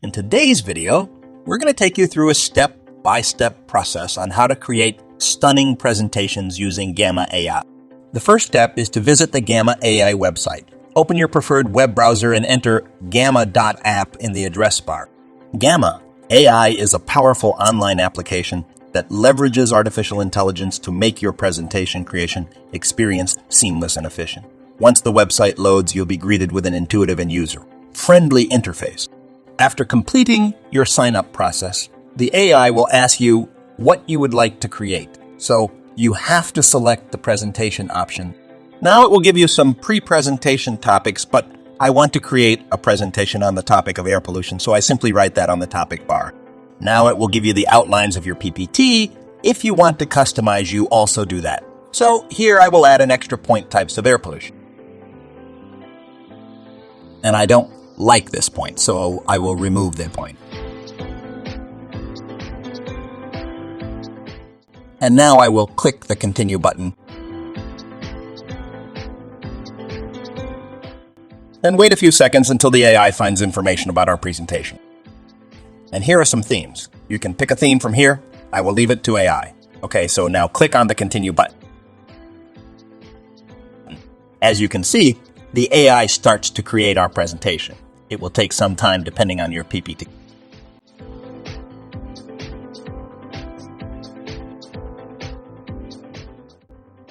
In today's video, we're going to take you through a step-by-step process on how to create stunning presentations using Gamma AI. The first step is to visit the Gamma AI website. Open your preferred web browser and enter gamma.app in the address bar. Gamma AI is a powerful online application that leverages artificial intelligence to make your presentation creation experience seamless and efficient. Once the website loads, you'll be greeted with an intuitive and user-friendly interface. After completing your sign-up process, the AI will ask you what you would like to create. So you have to select the presentation option. Now it will give you some pre-presentation topics, but I want to create a presentation on the topic of air pollution, so I simply write that on the topic bar. Now it will give you the outlines of your PPT. If you want to customize, you also do that. So here I will add an extra point types of air pollution. And I don't like this point, so I will remove the point. And now I will click the continue button. Then wait a few seconds until the AI finds information about our presentation. And here are some themes. You can pick a theme from here. I will leave it to AI. Okay, so now click on the continue button. As you can see, the AI starts to create our presentation. It will take some time depending on your PPT.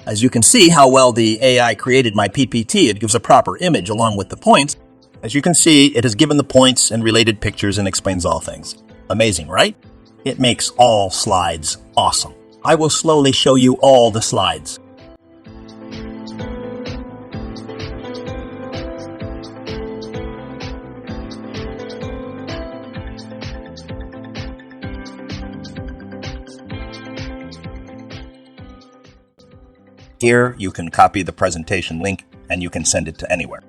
As you can see how well the AI created my PPT, it gives a proper image along with the points. As you can see, it has given the points and related pictures and explains all things. Amazing, right? It makes all slides awesome. I will slowly show you all the slides. Here, you can copy the presentation link and you can send it to anywhere.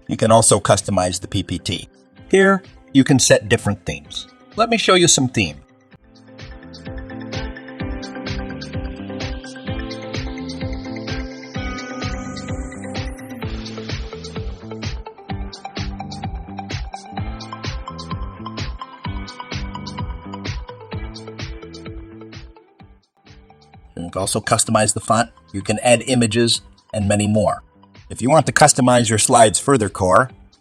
You can also customize the PPT. Here, you can set different themes. Let me show you some themes. You can also customize the font. You can add images and many more. If you want to customize your slides further,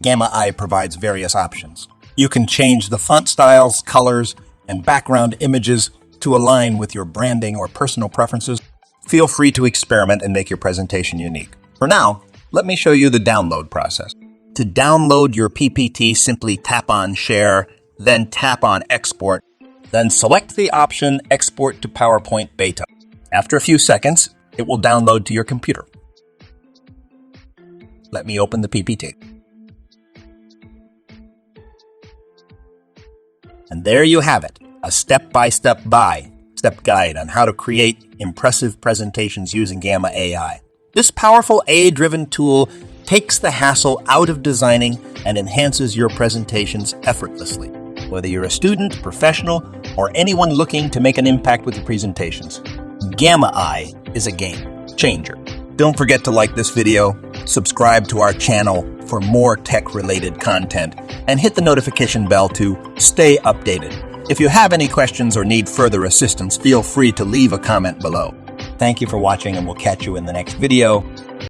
Gamma AI provides various options. You can change the font styles, colors, and background images to align with your branding or personal preferences. Feel free to experiment and make your presentation unique. For now, let me show you the download process. To download your PPT, simply tap on Share, then tap on Export, then select the option Export to PowerPoint Beta. After a few seconds, it will download to your computer. Let me open the PPT. And there you have it, a step-by-step guide on how to create impressive presentations using Gamma AI. This powerful AI-driven tool takes the hassle out of designing and enhances your presentations effortlessly. Whether you're a student, professional, or anyone looking to make an impact with your presentations, Gamma AI is a game changer. Don't forget to like this video, subscribe to our channel for more tech-related content, and hit the notification bell to stay updated. If you have any questions or need further assistance, feel free to leave a comment below. Thank you for watching, and we'll catch you in the next video.